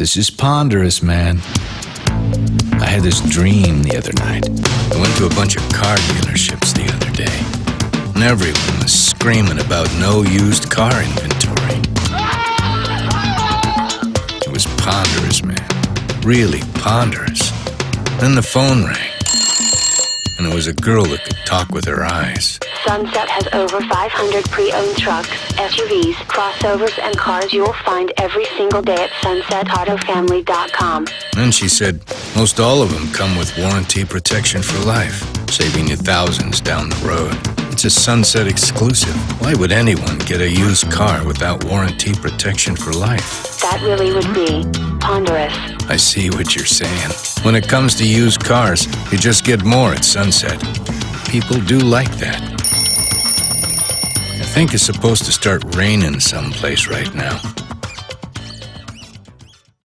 This is Ponderous, man. I had this dream the other night. I went to a bunch of car dealerships the other day, and everyone was screaming about no used car inventory. It was ponderous, man. Really ponderous. Then the phone rang, and it was a girl that could talk with her eyes. Sunset has over 500 pre-owned trucks, SUVs, crossovers, and cars you'll find every single day at sunsetautofamily.com. Then she said, most all of them come with warranty protection for life, saving you thousands down the road. It's a Sunset exclusive. Why would anyone get a used car without warranty protection for life? That really would be ponderous. I see what you're saying. When it comes to used cars, you just get more at Sunset. People do like that. I think it's supposed to start raining someplace right now.